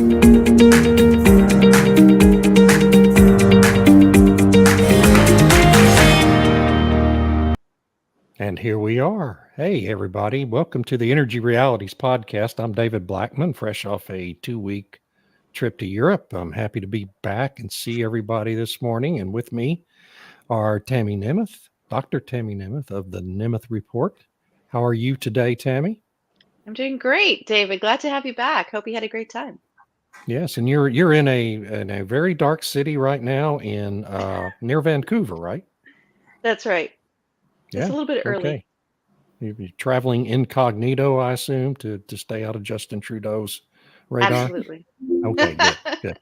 And here we are. Hey, everybody. Welcome to the Energy Realities podcast. I'm David Blackmon, fresh off a 2-week trip to Europe. I'm happy to be back and see everybody this morning. And with me are Tammy Nemeth, Dr. Tammy Nemeth of the Nemeth Report. How are you today, Tammy? I'm doing great, David. Glad to have you back. Hope you had a great time. Yes, and you're in a very dark city right now in near Vancouver, right? That's right. Just a Yeah. little bit early. Okay. You're traveling incognito, I assume, to stay out of Justin Trudeau's radar. Absolutely. Okay, good.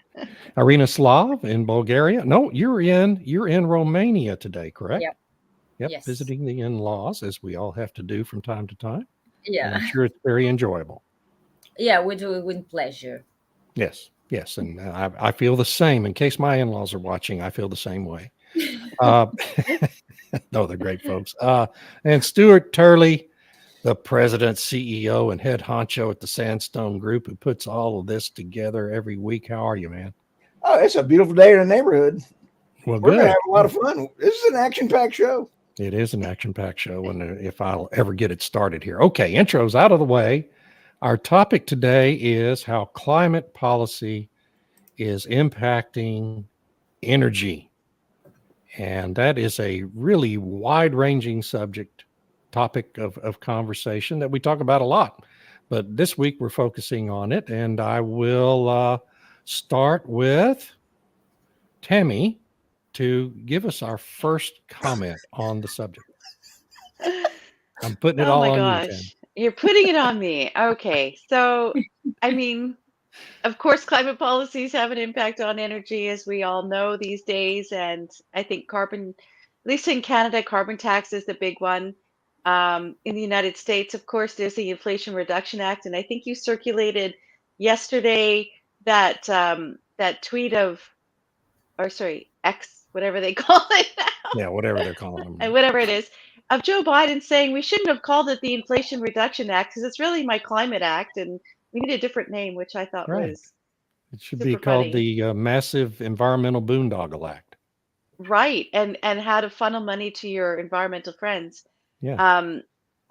Irina Slav in Bulgaria. No, you're in Romania today, correct? Yep. Yep, Yes. visiting the in-laws, as we all have to do from time to time. And Yeah. I'm sure it's very enjoyable. Yeah, we do it with pleasure. Yes, and I feel the same. In case my in-laws are watching, I feel the same way. No, they're great folks. And Stu Turley, the president, CEO, and head honcho at the Sandstone Group, who puts all of this together every week. How are you, man? Oh, it's a beautiful day in the neighborhood. Well, We're good. going to have a lot of fun. This is an action-packed show. It is an action-packed show, and if I'll ever get it started here. Okay, intro's out of the way. Our topic today is how climate policy is impacting energy. And that is a really wide-ranging topic of conversation that we talk about a lot. But this week we're focusing on it, and I will start with Tammy to give us our first comment on the subject. I'm putting it all my on gosh. you, Tammy. You're putting it on me. Okay. So, I mean, of course, climate policies have an impact on energy, as we all know these days. And I think carbon, at least in Canada, carbon tax is the big one. In the United States, of course, there's the Inflation Reduction Act. And I think you circulated yesterday that that tweet of, or sorry, X, whatever they call it now. Yeah, whatever they're calling them. And whatever it is, of Joe Biden saying we shouldn't have called it the Inflation Reduction Act because it's really my Climate Act, and we need a different name, which I thought Right. was It should super be called funny. the Massive Environmental Boondoggle Act. Right, and how to funnel money to your environmental friends. Yeah.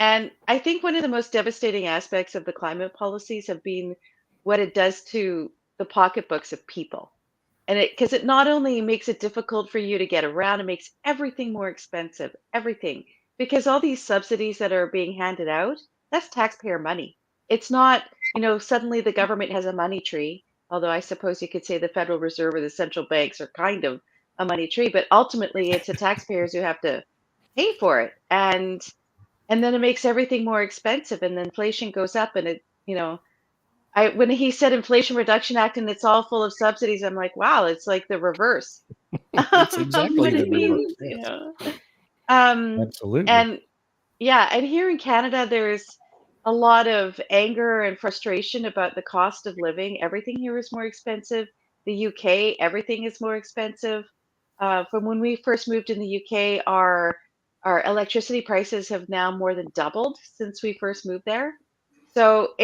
And I think one of the most devastating aspects of the climate policies have been what it does to the pocketbooks of people. And because it not only makes it difficult for you to get around, it makes everything more expensive, everything. Because all these subsidies that are being handed out, that's taxpayer money. It's not, suddenly the government has a money tree, although I suppose you could say the Federal Reserve or the central banks are kind of a money tree, but ultimately it's the taxpayers who have to pay for it. And then it makes everything more expensive, and the inflation goes up, and when he said Inflation Reduction Act and it's all full of subsidies, I'm like, wow, it's like the reverse. It's exactly What the it means, reverse. Absolutely. And here in Canada, there's a lot of anger and frustration about the cost of living. Everything here is more expensive. The UK, everything is more expensive. From when we first moved in the UK, our electricity prices have now more than doubled since we first moved there. So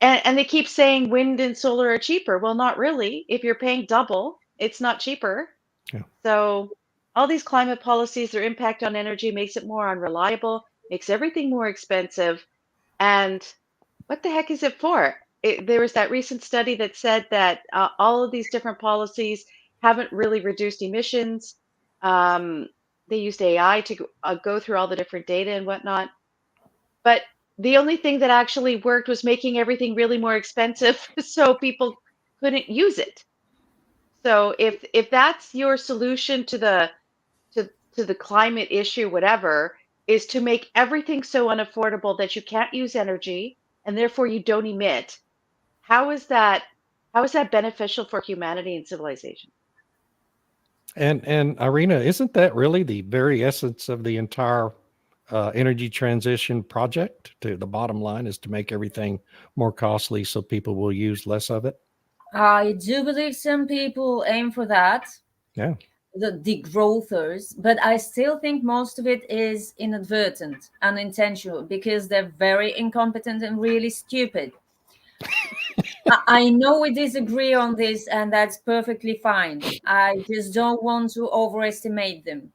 and they keep saying wind and solar are cheaper. Well, not really. If you're paying double, it's not cheaper. Yeah. So all these climate policies, their impact on energy makes it more unreliable, makes everything more expensive. And what the heck is it for? There was that recent study that said that all of these different policies haven't really reduced emissions. They used AI to go through all the different data and whatnot. But the only thing that actually worked was making everything really more expensive so people couldn't use it. So if that's your solution to the climate issue, whatever, is to make everything so unaffordable that you can't use energy and therefore you don't emit, how is that beneficial for humanity and civilization? And Irina, isn't that really the very essence of the entire energy transition project? To the bottom line is to make everything more costly so people will use less of it. I do believe some people aim for that. Yeah. The growthers, but I still think most of it is inadvertent, unintentional, because they're very incompetent and really stupid. I know we disagree on this, and that's perfectly fine. I just don't want to overestimate them.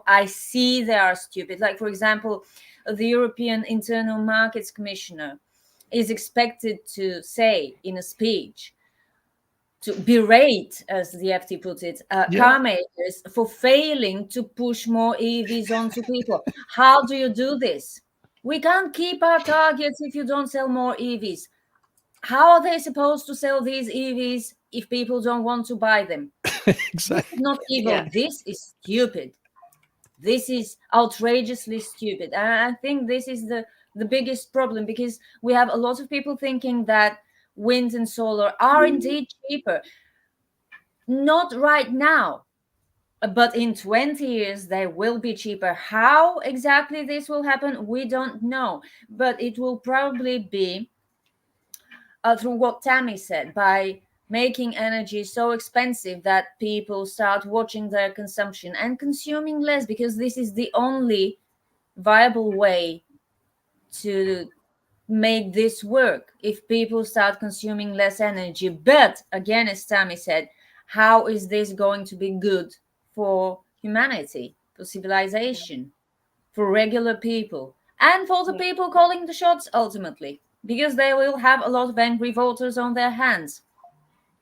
I see they are stupid. Like, for example, the European Internal Markets Commissioner is expected to say in a speech, to berate, as the FT puts it, car makers for failing to push more EVs onto people. How do you do this? We can't keep our targets if you don't sell more EVs. How are they supposed to sell these EVs if people don't want to buy them? This Exactly. is not evil. Yeah. This is stupid. This is outrageously stupid. And I think this is the biggest problem, because we have a lot of people thinking that wind and solar are indeed cheaper. Not right now, but in 20 years they will be cheaper. How exactly this will happen, we don't know. But it will probably be through what Tammy said, by making energy so expensive that people start watching their consumption and consuming less, because this is the only viable way to make this work, if people start consuming less energy. But again, as Tammy said, how is this going to be good for humanity, for civilization, for regular people, and for the people calling the shots ultimately? Because they will have a lot of angry voters on their hands.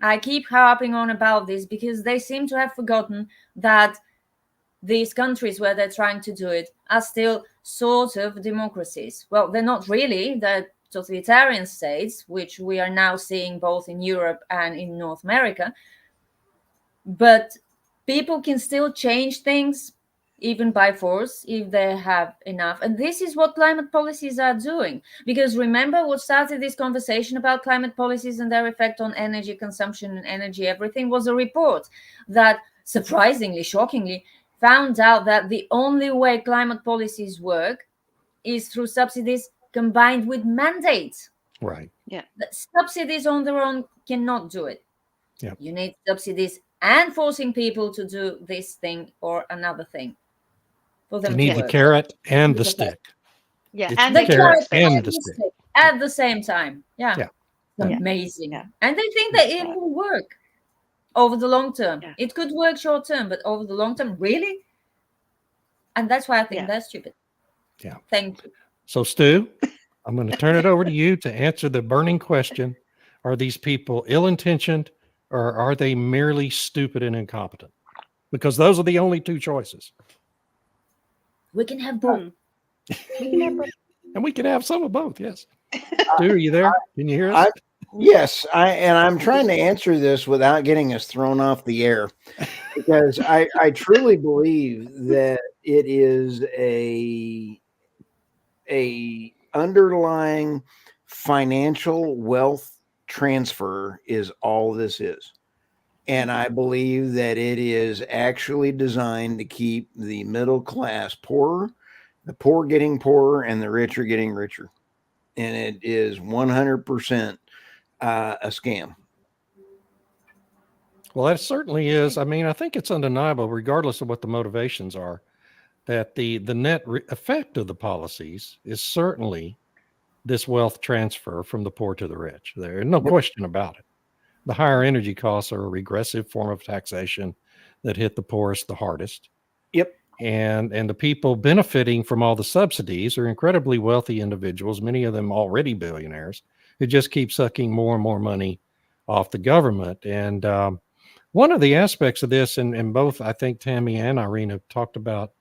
I keep harping on about this because they seem to have forgotten that these countries where they're trying to do it are still sort of democracies. Well, they're not really. They're totalitarian states, which we are now seeing both in Europe and in North America. But people can still change things, even by force, if they have enough. And this is what climate policies are doing. Because remember, what started this conversation about climate policies and their effect on energy consumption and energy everything was a report that, surprisingly, shockingly, found out that the only way climate policies work is through subsidies combined with mandates. Right. Yeah. The subsidies on their own cannot do it. Yeah. You need subsidies and forcing people to do this thing or another thing for them You to need the work. carrot and the Because stick. Yeah. It's And the they get carrot expensive. and and the the stick. stick at the same time. Yeah. Yeah. It's Yeah. amazing. Yeah. And they think that it will work over the long term. Yeah. It could work short term, but over the long term, really? And that's why I think Yeah. that's stupid. Yeah. Thank you. So, Stu, I'm going to turn it over to you to answer the burning question. Are these people ill-intentioned, or are they merely stupid and incompetent? Because those are the only two choices. We can have both. And we can have some of both, yes. Stu, are you there? Can you hear us? Yes, I'm trying to answer this without getting us thrown off the air, because I truly believe that it is a underlying financial wealth transfer is all this is. And I believe that it is actually designed to keep the middle class poorer, the poor getting poorer, and the rich are getting richer. And it is 100% a scam. Well, that certainly is. I mean, I think it's undeniable, regardless of what the motivations are, that the net effect of the policies is certainly this wealth transfer from the poor to the rich. There's no question about it. The higher energy costs are a regressive form of taxation that hit the poorest the hardest. Yep. And the people benefiting from all the subsidies are incredibly wealthy individuals, many of them already billionaires, who just keep sucking more and more money off the government. And one of the aspects of this, and both I think Tammy and Irina talked about,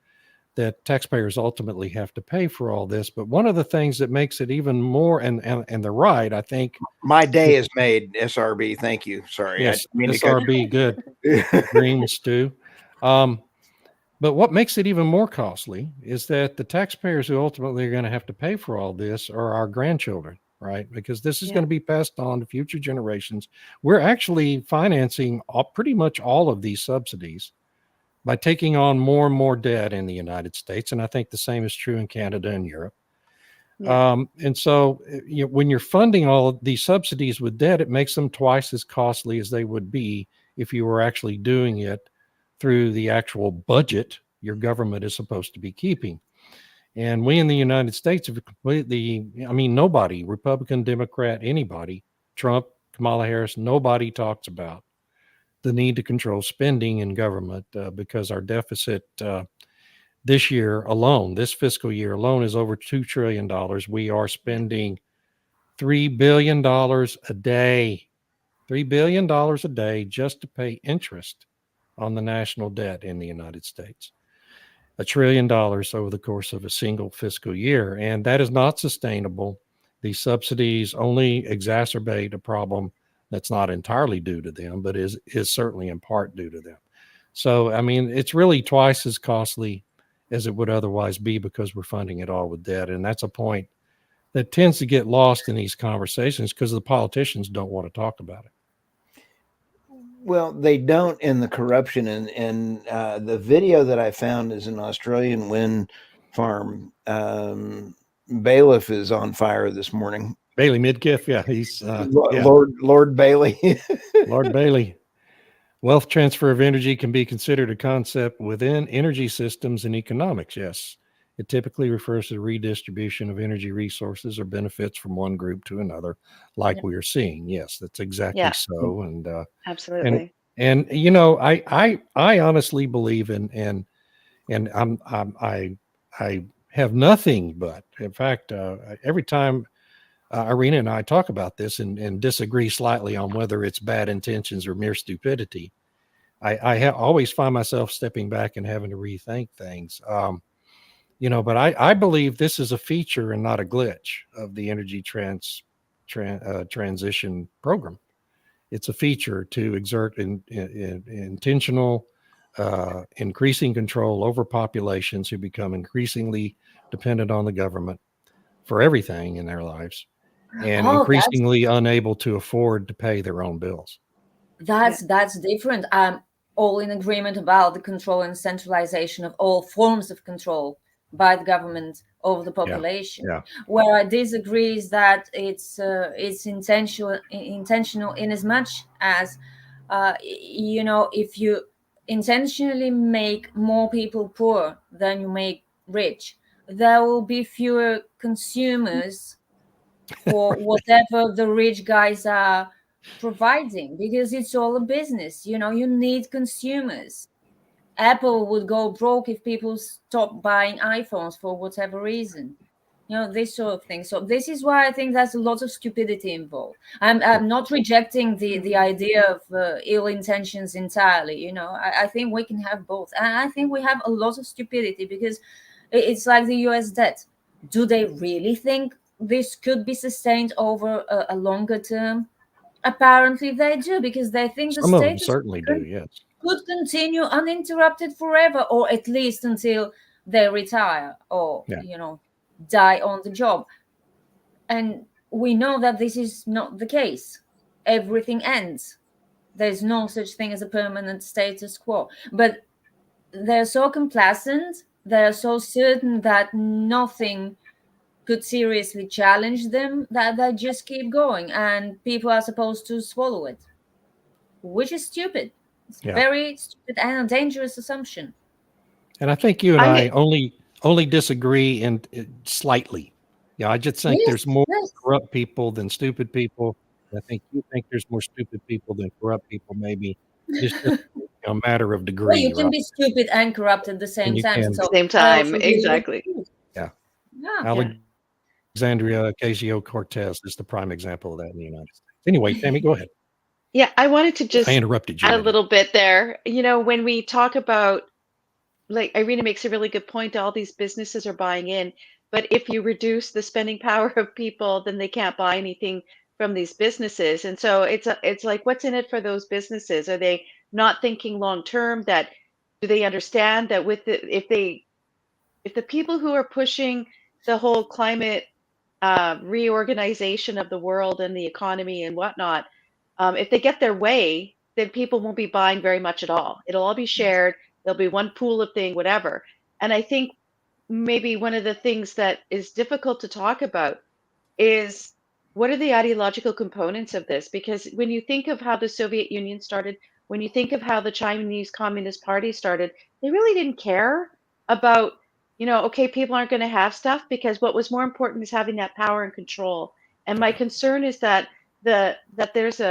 that taxpayers ultimately have to pay for all this. But one of the things that makes it even more, and they're right, I think. My day is made, SRB. Thank you. Sorry. Yes, I didn't mean to cut SRB, good. you. Green, Stu. But what makes it even more costly is that the taxpayers who ultimately are going to have to pay for all this are our grandchildren, right? Because this is going to be passed on to future generations. We're actually financing pretty much all of these subsidies by taking on more and more debt in the United States. And I think the same is true in Canada and Europe. Yeah. And so when you're funding all of these subsidies with debt, it makes them twice as costly as they would be if you were actually doing it through the actual budget your government is supposed to be keeping. And we in the United States have completely, I mean, nobody, Republican, Democrat, anybody, Trump, Kamala Harris, nobody talks about the need to control spending in government because our deficit this year alone, this fiscal year alone, is over $2 trillion. We are spending $3 billion a day, $3 billion a day just to pay interest on the national debt in the United States. $1 trillion over the course of a single fiscal year. And that is not sustainable. These subsidies only exacerbate a problem that's not entirely due to them, but is certainly in part due to them. So, I mean, it's really twice as costly as it would otherwise be because we're funding it all with debt. And that's a point that tends to get lost in these conversations because the politicians don't want to talk about it. Well, they don't in the corruption. And the video that I found is an Australian wind farm. Bailiff is on fire this morning. Bailey Midkiff, yeah, he's Lord Bailey. Lord Bailey. Wealth transfer of energy can be considered a concept within energy systems and economics. Yes, it typically refers to the redistribution of energy resources or benefits from one group to another, like we are seeing. Yes, that's exactly so. And absolutely. And you know, I honestly believe in I have nothing but, in fact, every time Irina and I talk about this and disagree slightly on whether it's bad intentions or mere stupidity, I always find myself stepping back and having to rethink things. You know, but I believe this is a feature and not a glitch of the energy transition program. It's a feature to exert intentional increasing control over populations who become increasingly dependent on the government for everything in their lives and increasingly unable to afford to pay their own bills. That's different. I'm all in agreement about the control and centralization of all forms of control by the government over the population. Where I disagree is that it's intentional in as much as you know, if you intentionally make more people poor than you make rich, there will be fewer consumers for whatever the rich guys are providing, because it's all a business. You know, you need consumers. Apple would go broke if people stop buying iPhones for whatever reason. You know, this sort of thing. So this is why I think there's a lot of stupidity involved. I'm not rejecting the idea of ill intentions entirely. You know, I think we can have both. And I think we have a lot of stupidity because it's like the US debt. Do they really think this could be sustained over a longer term? Apparently they do, because they think the Some of them status certainly do, yes. could continue uninterrupted forever, or at least until they retire or you know, die on the job. And we know that this is not the case. Everything ends. There's no such thing as a permanent status quo. But they're so complacent, they're so certain that nothing could seriously challenge them, that they just keep going, and people are supposed to swallow it, which is stupid. It's very stupid and a dangerous assumption. And I think you and I only disagree in slightly. Yeah, I just think there's more corrupt people than stupid people. I think you think there's more stupid people than corrupt people. Maybe it's just a matter of degree. Well, you can be stupid and corrupt at the same time. So same time, exactly. Yeah. Alexandria Ocasio-Cortez is the prime example of that in the United States. Anyway, Tammy, go ahead. Yeah, I wanted to just I interrupted you add a little bit there. You know, when we talk about, like Irina makes a really good point, all these businesses are buying in, but if you reduce the spending power of people, then they can't buy anything from these businesses. And so it's like, what's in it for those businesses? Are they not thinking long term? That do they understand that with if the people who are pushing the whole climate reorganization of the world and the economy and whatnot, if they get their way, then people won't be buying very much at all. It'll all be shared. There'll be one pool of thing, whatever. And I think maybe one of the things that is difficult to talk about is what are the ideological components of this? Because when you think of how the Soviet Union started, when you think of how the Chinese Communist Party started, they really didn't care about, you know, okay, people aren't going to have stuff, because what was more important is having that power and control. And my concern is that that there's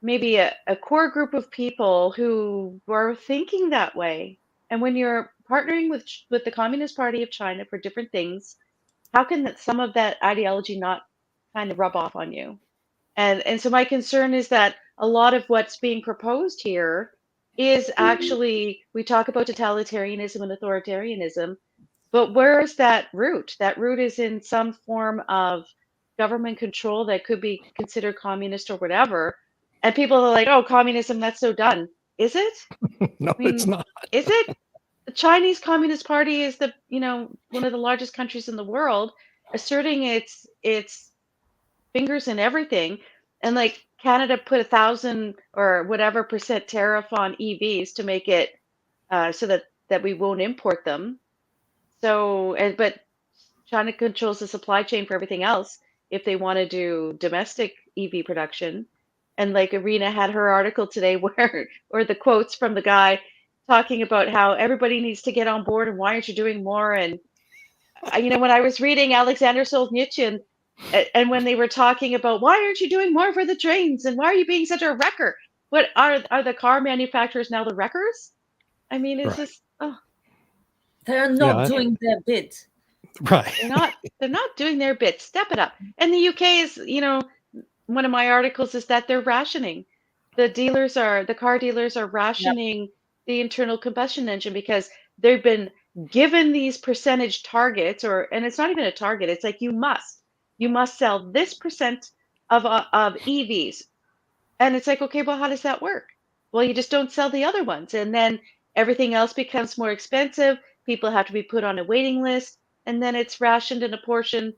maybe a core group of people who are thinking that way. And when you're partnering with the Communist Party of China for different things, how can some of that ideology not kind of rub off on you? And so my concern is that a lot of what's being proposed here is actually, we talk about totalitarianism and authoritarianism, but where is that root? That root is in some form of government control that could be considered communist or whatever. And people are like, oh, communism, that's so done. Is it? No, I it's mean, not. is it? The Chinese Communist Party is one of the largest countries in the world, asserting its fingers in everything. And like Canada put 1,000 or whatever percent tariff on EVs to make it so that we won't import them. So, but China controls the supply chain for everything else if they want to do domestic EV production. And like Irina had her article today where, or the quotes from the guy talking about how everybody needs to get on board and why aren't you doing more? And, when I was reading Alexander Solzhenitsyn and when they were talking about why aren't you doing more for the trains and why are you being such a wrecker? What are the car manufacturers now the wreckers? I mean, it's Right. just, oh, They're Yeah, not doing their bit. right. they're not doing their bit. Step it up. And the UK is, one of my articles is that they're rationing. The car dealers are Yep. rationing the internal combustion engine because they've been given these percentage targets, and it's not even a target. It's like you must sell this percent of EVs, and it's like, okay, well, how does that work? Well, you just don't sell the other ones, and then everything else becomes more expensive. People have to be put on a waiting list, and then it's rationed and apportioned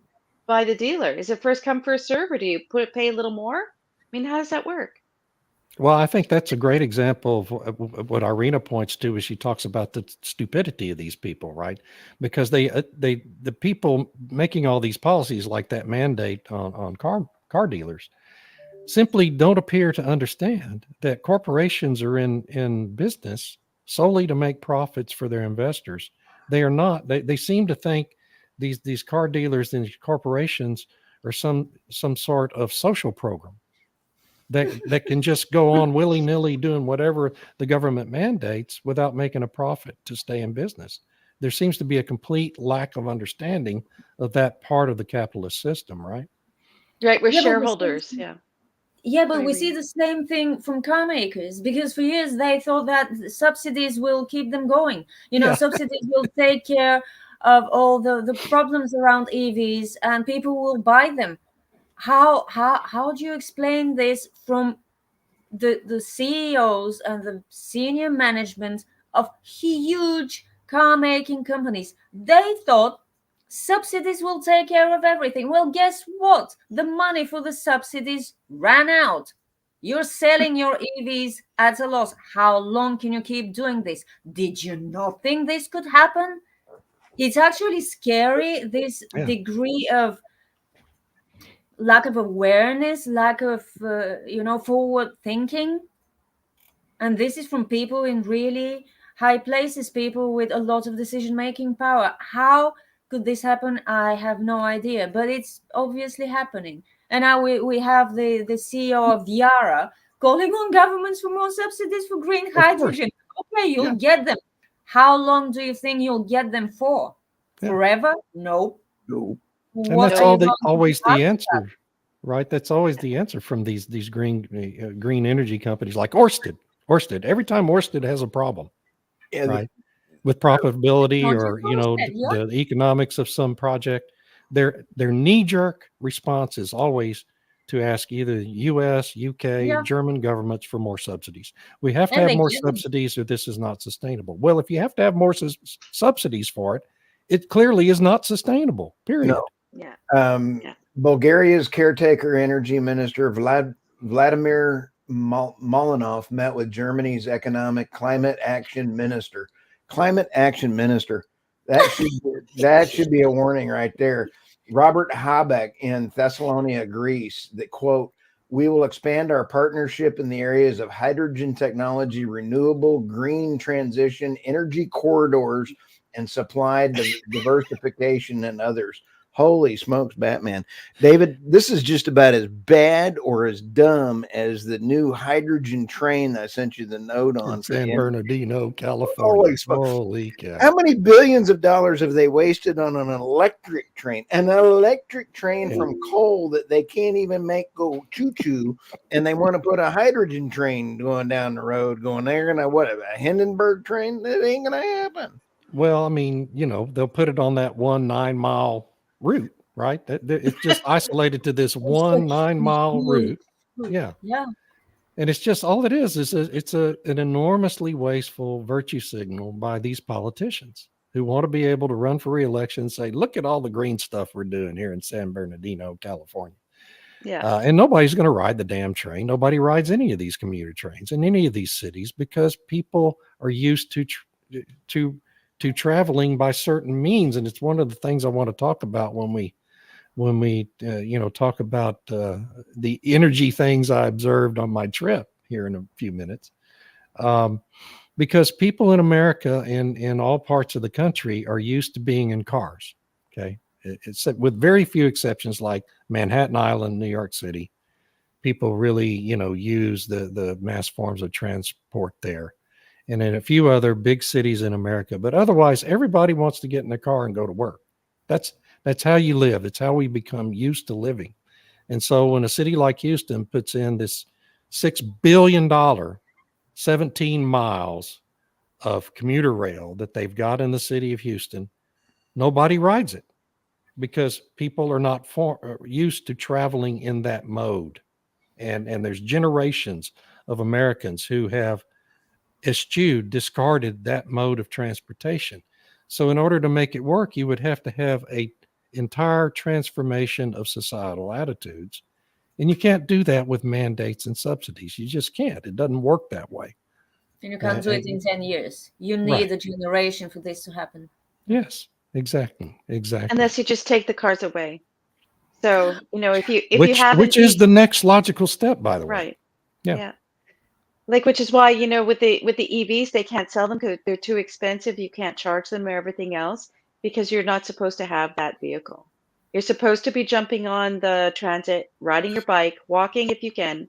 by the dealer. Is it first come, first serve, or do you pay a little more? I mean, how does that work? Well, I think that's a great example of what Irina points to as she talks about the stupidity of these people, right? Because the people making all these policies like that mandate on car dealers simply don't appear to understand that corporations are in business solely to make profits for their investors. They are not. They seem to think these car dealers and these corporations are some sort of social program that can just go on willy-nilly doing whatever the government mandates without making a profit to stay in business. There seems to be a complete lack of understanding of that part of the capitalist system, right? Right, we're Yeah, but shareholders. Yeah. we see Irene. the same thing from car makers, because for years they thought that subsidies will keep them going. Yeah. Subsidies will take care of all the problems around EVs, and people will buy them. How do you explain this from the CEOs and the senior management of huge car making companies? They thought subsidies will take care of everything. Well, guess what? The money for the subsidies ran out. You're selling your EVs at a loss. How long can you keep doing this? Did you not think this could happen? It's actually scary, this Yeah. degree of lack of awareness, lack of forward thinking. And this is from people in really high places, people with a lot of decision making power. How could this happen? I have no idea, but it's obviously happening. And now we have the CEO of Yara calling on governments for more subsidies for green Of course. hydrogen. Okay, you'll Yeah. get them. How long do you think you'll get them for? Yeah. Forever? Nope. No. And What that's are you all going to do always the after answer, right? That's always the answer from these green energy companies like Orsted. Every time Orsted has a problem, Yeah, right, with profitability Not or just Orsted, yeah. the economics of some project, their knee-jerk response is always to ask either the U.S., UK, Yeah. German governments for more subsidies. We have to And have they more give them. subsidies or this is not sustainable. Well, if you have to have more subsidies for it, it clearly is not sustainable, period. No. Yeah. Yeah. Bulgaria's caretaker energy minister Vladimir Molinov met with Germany's economic climate action minister. Climate action minister. That should be a warning right there. Robert Habeck in Thessalonica, Greece, that quote, we will expand our partnership in the areas of hydrogen technology, renewable, green transition, energy corridors, and supply diversification and others. Holy smokes, Batman. David, this is just about as bad or as dumb as the new hydrogen train I sent you the note on In for San the Bernardino, California. Holy smokes. Holy cow. How many billions of dollars have they wasted on an electric train? An electric train from coal that they can't even make go choo-choo, and they want to put a hydrogen train going down the road, going, they're gonna what, a Hindenburg train? That ain't gonna happen. Well, I mean, they'll put it on that 1 9 mile route, right? It's just isolated to this It's one a 9 mile route. huge- Yeah. Yeah. And it's just all it is an enormously wasteful virtue signal by these politicians who want to be able to run for reelection and say, look at all the green stuff we're doing here in San Bernardino, California. Yeah. And nobody's going to ride the damn train. Nobody rides any of these commuter trains in any of these cities because people are used to traveling by certain means. And it's one of the things I want to talk about when we talk about the energy things I observed on my trip here in a few minutes. Because people in America and in all parts of the country are used to being in cars. Okay. It's with very few exceptions, like Manhattan Island, New York City. People really, use the mass forms of transport there. And in a few other big cities in America. But otherwise, everybody wants to get in the car and go to work. That's how you live. It's how we become used to living. And so when a city like Houston puts in this $6 billion, 17 miles of commuter rail that they've got in the city of Houston, nobody rides it because people are not used to traveling in that mode. And there's generations of Americans who have eschewed, discarded that mode of transportation. So in order to make it work, you would have to have a entire transformation of societal attitudes. And you can't do that with mandates and subsidies. You just can't. It doesn't work that way. And you can't do it in 10 years. You need a generation for this to happen. Yes, exactly. Unless you just take the cars away. So, if you have which is the next logical step, by the way. right. Yeah. Like, which is why, with the EVs, they can't sell them because they're too expensive. You can't charge them or everything else because you're not supposed to have that vehicle. You're supposed to be jumping on the transit, riding your bike, walking if you can.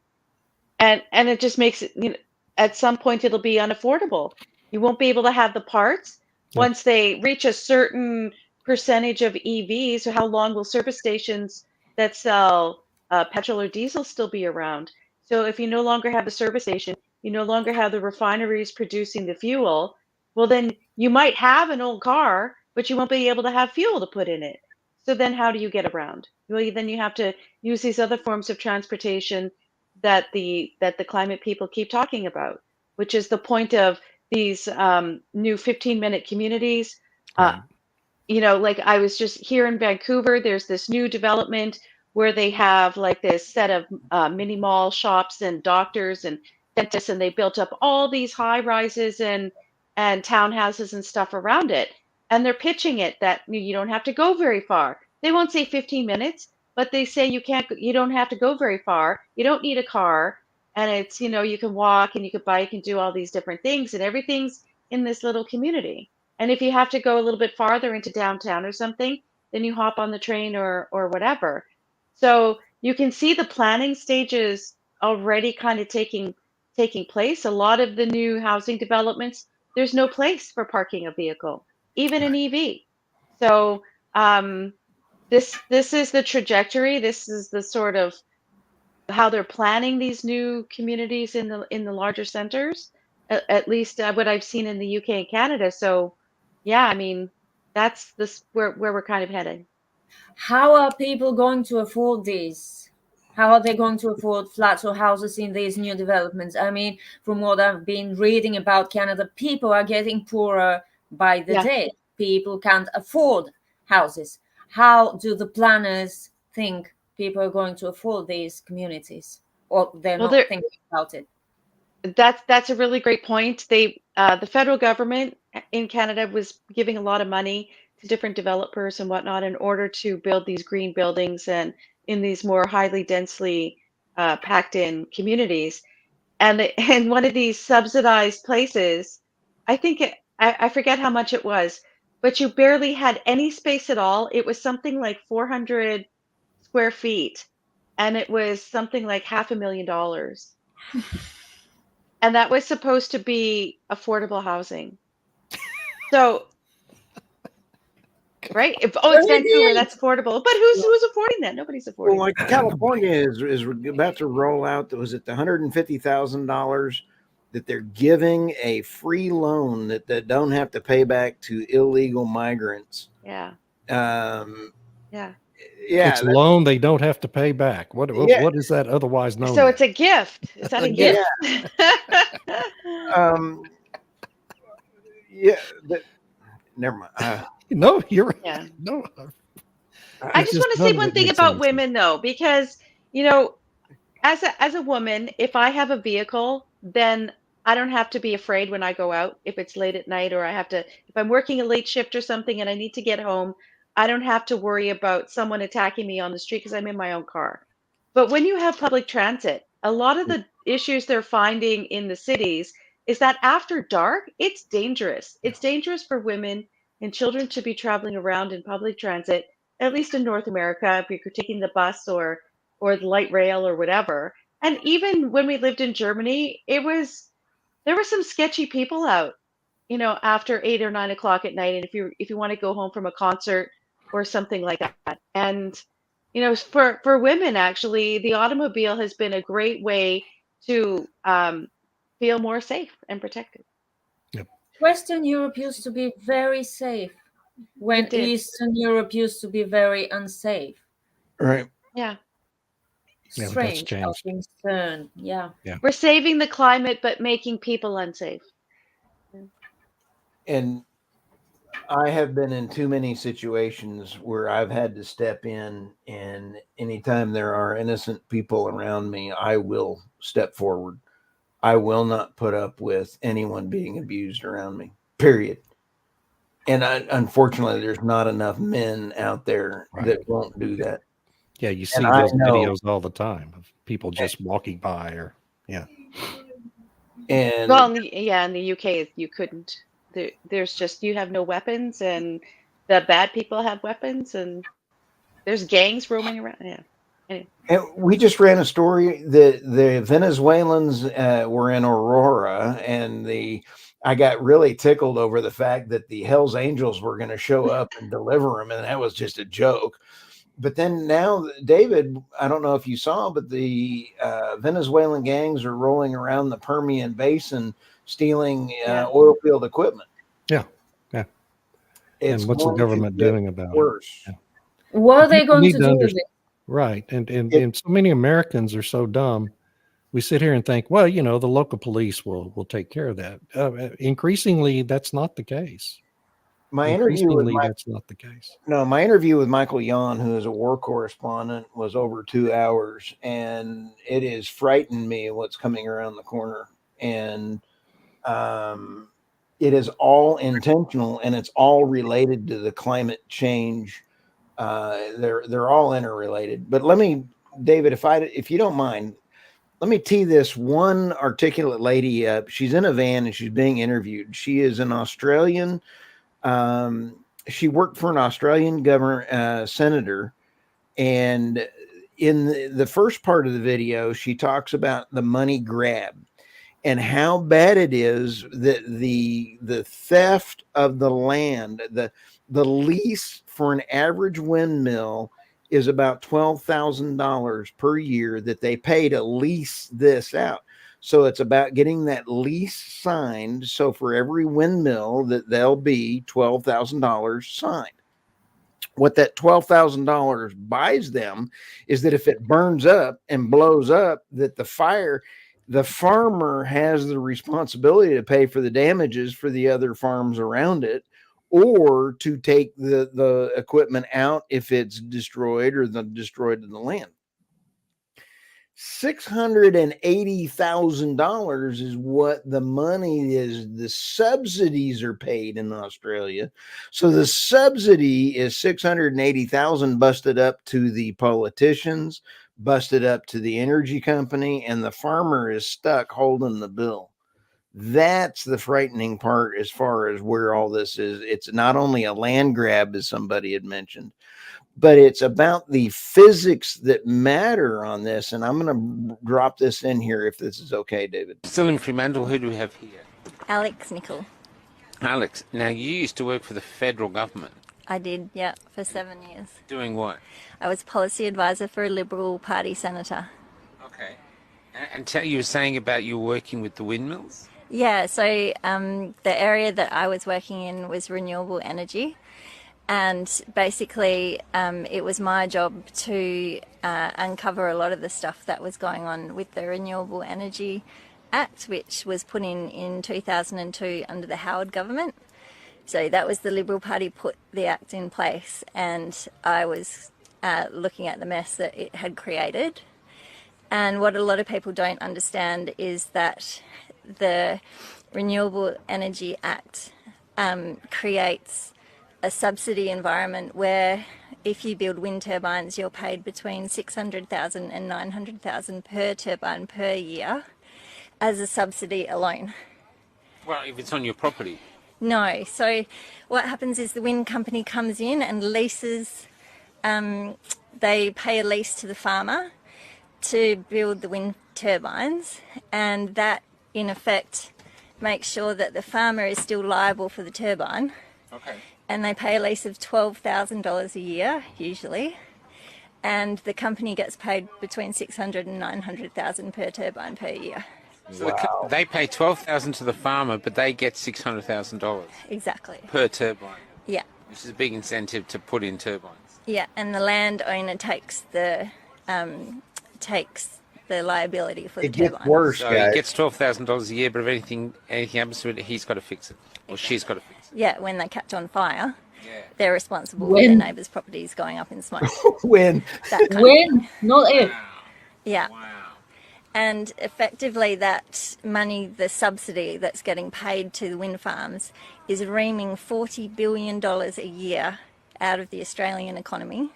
And it just makes it, at some point it'll be unaffordable. You won't be able to have the parts. Yep. Once they reach a certain percentage of EVs. So how long will service stations that sell petrol or diesel still be around? So if you no longer have the service station, you no longer have the refineries producing the fuel, well, then you might have an old car, but you won't be able to have fuel to put in it. So then how do you get around? Well, then you have to use these other forms of transportation that the climate people keep talking about, which is the point of these new 15-minute communities. Right. Like I was just here in Vancouver, there's this new development where they have like this set of mini mall shops and doctors and dentists, and they built up all these high rises and townhouses and stuff around it. And they're pitching it that you don't have to go very far. They won't say 15 minutes, but they say you don't have to go very far. You don't need a car. And it's, you can walk and you can bike and do all these different things, and everything's in this little community. And if you have to go a little bit farther into downtown or something, then you hop on the train or whatever. So you can see the planning stages already kind of taking place. A lot of the new housing developments, there's no place for parking a vehicle, even an EV. So this is the trajectory. This is the sort of how they're planning these new communities in the larger centers. At least what I've seen in the UK and Canada. So yeah, I mean, that's this where we're kind of heading. How are people going to afford these? How are they going to afford flats or houses in these new developments? I mean, from what I've been reading about Canada, people are getting poorer by the day. People can't afford houses. How do the planners think people are going to afford these communities? Or they're not thinking about it? That's a really great point. The federal government in Canada was giving a lot of money to different developers and whatnot in order to build these green buildings and in these more highly densely packed in communities. And one of these subsidized places, I think I forget how much it was, but you barely had any space at all. It was something like 400 square feet, and it was something like $500,000. And that was supposed to be affordable housing. So, right? It's Well, it Vancouver, is. that's affordable. But who's affording that? Nobody's Well, affording like that. California is about to roll out. That was at the $150,000 that they're giving a free loan that they don't have to pay back to illegal migrants. Yeah. Um, Yeah. yeah, It's a loan they don't have to pay back. yeah, What is that otherwise known So as? it's a gift. Is that a Yeah. gift? um, yeah. Never mind. No, you're Yeah. right. No, I it's just just want to say none of one it thing makes about any sense. women though, because you know, as a woman, if I have a vehicle, then I don't have to be afraid when I go out if it's late at night or I have to if I'm working a late shift or something and I need to get home, I don't have to worry about someone attacking me on the street because I'm in my own car. But when you have public transit, a lot of the issues they're finding in the cities is that after dark, it's dangerous. It's dangerous for women and children to be traveling around in public transit, at least in North America, if you're taking the bus or the light rail or whatever. And even when we lived in Germany, there were some sketchy people out, after 8 or 9 o'clock at night. And if you want to go home from a concert or something like that. And for women, actually, the automobile has been a great way to feel more safe and protected. Yep. Western Europe used to be very safe when It did. Eastern Europe used to be very unsafe. Right. Yeah. Yeah, but that's Strange how changed. things turn. Yeah. Yeah. We're saving the climate, but making people unsafe. And I have been in too many situations where I've had to step in, and anytime there are innocent people around me, I will step forward. I will not put up with anyone being abused around me, period. And unfortunately, there's not enough men out there Right. that won't do that. Yeah, you And see I those know, videos all the time of people just walking by or and Well, in the UK, you couldn't. There's just you have no weapons, and the bad people have weapons, and there's gangs roaming around. Yeah. Anyway. And we just ran a story that the Venezuelans were in Aurora, and I got really tickled over the fact that the Hell's Angels were going to show up and deliver them, and that was just a joke. But then now, David, I don't know if you saw, but the Venezuelan gangs are rolling around the Permian Basin stealing Yeah. oil field equipment. yeah. It's And what's the going to government get doing about it? worse. Yeah. What are they People going need to to do with understand. it? Right. And It, so many Americans are so dumb. We sit here and think, well, the local police will take care of that. Increasingly, that's not the case. my interview with That's not the case. my interview with Michael Yon, who is a war correspondent, was over 2 hours, and it has frightened me what's coming around the corner. And it is all intentional, and it's all related to the climate change. They're all interrelated. But let me, David, if you don't mind, let me tee this one articulate lady up. She's in a van and she's being interviewed. She is an Australian. She worked for an Australian governor, senator, and in the first part of the video, she talks about the money grab and how bad it is that the theft of the land, the lease for an average windmill is about $12,000 per year that they pay to lease this out. So it's about getting that lease signed. So for every windmill that there'll be $12,000 signed. What that $12,000 buys them is that if it burns up and blows up, that the farmer has the responsibility to pay for the damages for the other farms around it, or to take the equipment out if it's destroyed or destroyed in the land. $680,000 is what the money is. The subsidies are paid in Australia. So the subsidy is 680,000 busted up to the politicians, busted up to the energy company, and the farmer is stuck holding the bill. That's the frightening part as far as where all this is. It's not only a land grab, as somebody had mentioned, but it's about the physics that matter on this. And I'm going to drop this in here if this is okay, David. Still in Fremantle, who do we have here? Alex Nicol. Alex, now you used to work for the federal government. I did, yeah, for 7 years. Doing what? I was policy advisor for a Liberal Party senator. Okay. And you were saying about you working with the windmills? Yeah, so the area that I was working in was renewable energy. And basically, it was my job to uncover a lot of the stuff that was going on with the Renewable Energy Act, which was put in 2002 under the Howard government. So that was the Liberal Party put the act in place, and I was looking at the mess that it had created. And what a lot of people don't understand is that the Renewable Energy Act creates a subsidy environment where if you build wind turbines, you're paid between $600,000 and $900,000 per turbine per year as a subsidy alone. Well, if it's on your property. No. So what happens is the wind company comes in and leases, they pay a lease to the farmer to build the wind turbines, and that in effect makes sure that the farmer is still liable for the turbine. Okay. And they pay a lease of $12,000 a year, usually, and the company gets paid between $600,000 and $900,000 per turbine per year. So they pay $12,000 to the farmer, but they get $600,000 Exactly. per turbine. Yeah. Which is a big incentive to put in turbines. Yeah, and the landowner takes the liability for the It gets turbine. worse, So guys. he gets $12,000 a year, but if anything happens to it, he's got to fix it, or she's got to fix it. Yeah, when they catch on fire, Yeah. they're responsible for their neighbours' properties going up in smoke. When That kind of When, not if. yeah. Wow. And effectively that money, the subsidy that's getting paid to the wind farms, is reaming $40 billion a year out of the Australian economy.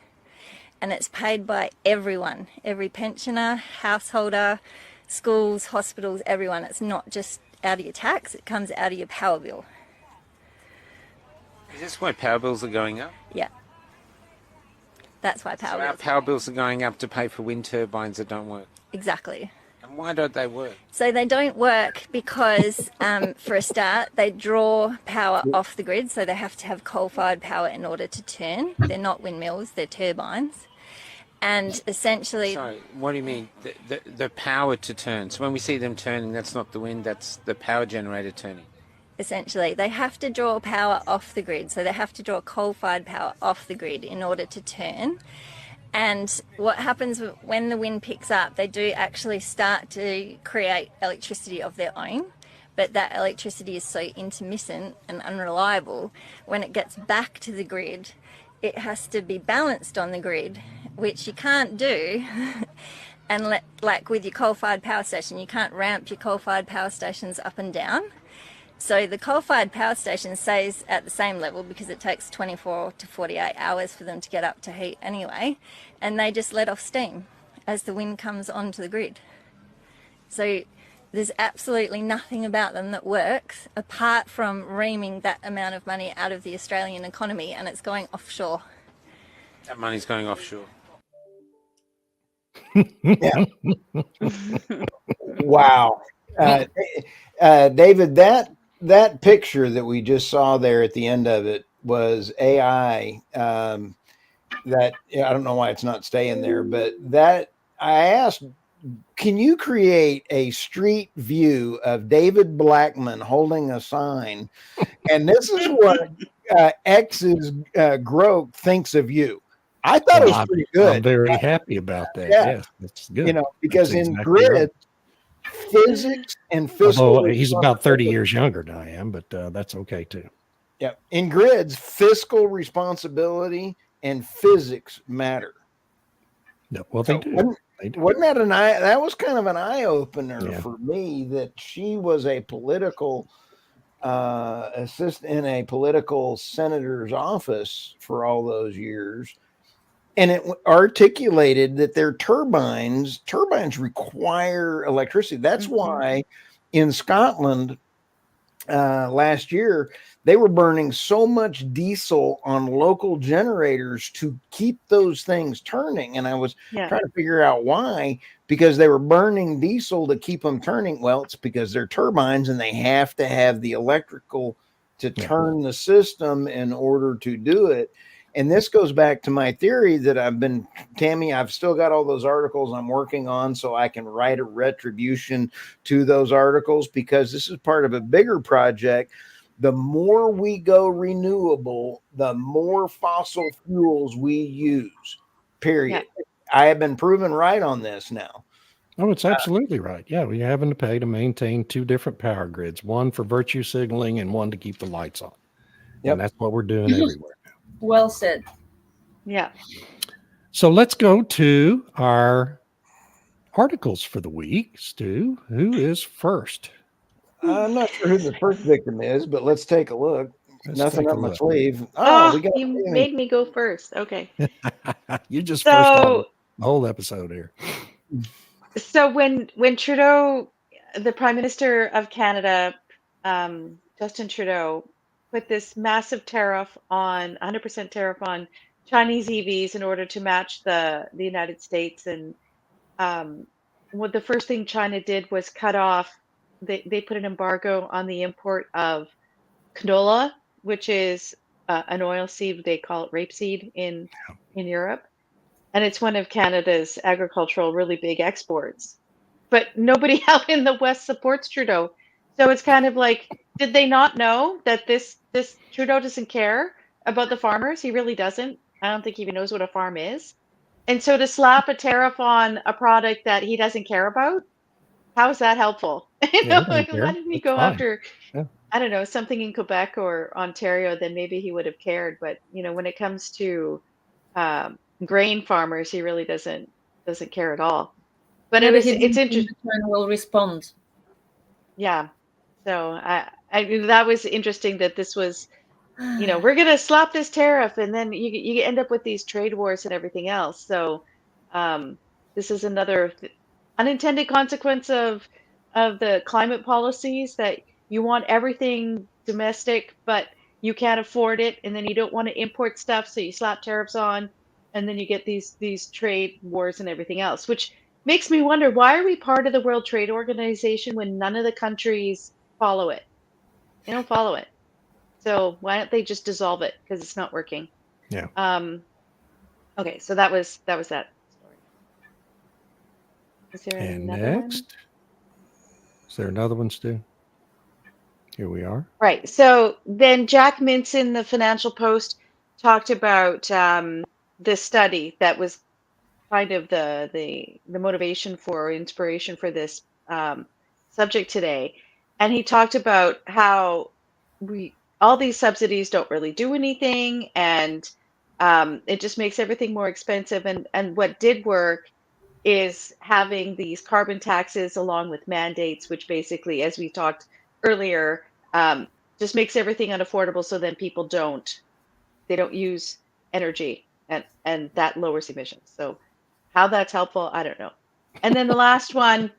And it's paid by everyone, every pensioner, householder, schools, hospitals, everyone. It's not just out of your tax, it comes out of your power bill. Is this why power bills are going up? Yeah. That's why So power our bills. power bills are going up to pay for wind turbines that don't work. Exactly. And why don't they work? So they don't work because, for a start, they draw power off the grid. So they have to have coal-fired power in order to turn. They're not windmills, they're turbines. And essentially, Sorry, what do you mean? The power to turn. So when we see them turning, that's not the wind, that's the power generator turning. essentially, they have to draw power off the grid. So they have to draw coal-fired power off the grid in order to turn. And what happens when the wind picks up, they do actually start to create electricity of their own. But that electricity is so intermittent and unreliable, when it gets back to the grid, it has to be balanced on the grid, which you can't do. And like with your coal-fired power station, you can't ramp your coal-fired power stations up and down. So the coal-fired power station stays at the same level because it takes 24 to 48 hours for them to get up to heat anyway. And they just let off steam as the wind comes onto the grid. So there's absolutely nothing about them that works apart from reaming that amount of money out of the Australian economy, and it's going offshore. That money's going offshore. Yeah. Wow. David, that picture that we just saw there at the end of it was AI. That I don't know why it's not staying there, but that I asked, can you create a street view of David Blackmon holding a sign? And this is what X's Grote thinks of you. I thought it was pretty good. I'm very happy about that. Yeah. Yes, that's good. You know, because That's in exactly grid, right. physics and fiscal. Although he's about 30 years younger than I am, but that's okay too. Yeah. In grids, fiscal responsibility and physics matter. No, well, they do. Wasn't that that was kind of an eye opener Yeah. for me, that she was a political assistant in a political senator's office for all those years. And it articulated that their turbines require electricity. That's why in Scotland, last year, they were burning so much diesel on local generators to keep those things turning. And I was Yeah. trying to figure out why, because they were burning diesel to keep them turning. Well, it's because they're turbines and they have to have the electrical to turn the system in order to do it. And this goes back to my theory that Tammy, I've still got all those articles I'm working on so I can write a retribution to those articles, because this is part of a bigger project. The more we go renewable, the more fossil fuels we use, period. Yeah. I have been proven right on this now. Oh, it's absolutely right. Yeah, we're having to pay to maintain two different power grids, one for virtue signaling and one to keep the lights on. Yep. And that's what we're doing everywhere. Well said. Yeah. So let's go to our articles for the week. Stu, who is first? I'm not sure who the first victim is, but let's take a look. Let's Nothing take up a my look. sleeve. Oh, We got you made me go first. Okay. You just first So, the whole episode here. so when Trudeau, the Prime Minister of Canada, Justin Trudeau, put this massive tariff on 100% tariff on Chinese EVs in order to match the United States, and what the first thing China did was cut off. They put an embargo on the import of canola, which is an oil seed. They call it rapeseed in Europe, and it's one of Canada's agricultural really big exports. But nobody out in the West supports Trudeau, so it's kind of like, did they not know that this Trudeau doesn't care about the farmers? He really doesn't. I don't think he even knows what a farm is. And so to slap a tariff on a product that he doesn't care about, how is that helpful? You Yeah, know, he doesn't care. why didn't he That's go fine. after, Yeah. I don't know, something in Quebec or Ontario? Then maybe he would have cared. But when it comes to grain farmers, he really doesn't care at all. But Maybe it's the interesting. China will respond. Yeah. So I that was interesting that this was, we're gonna slap this tariff, and then you end up with these trade wars and everything else. So this is another unintended consequence of the climate policies, that you want everything domestic, but you can't afford it, and then you don't want to import stuff, so you slap tariffs on, and then you get these trade wars and everything else, which makes me wonder, why are we part of the World Trade Organization when none of the countries follow it? They don't follow it. So why don't they just dissolve it, because it's not working? Yeah. Okay, so that was that story. Is there And another one? next, is there another one, Stu? Here we are. Right. So then Jack Mintz in the Financial Post talked about this study that was kind of the motivation for inspiration for this subject today, and he talked about how all these subsidies don't really do anything, and it just makes everything more expensive. And what did work is having these carbon taxes along with mandates, which basically, as we talked earlier, just makes everything unaffordable. So then people don't use energy, and that lowers emissions. So how that's helpful, I don't know. And then the last one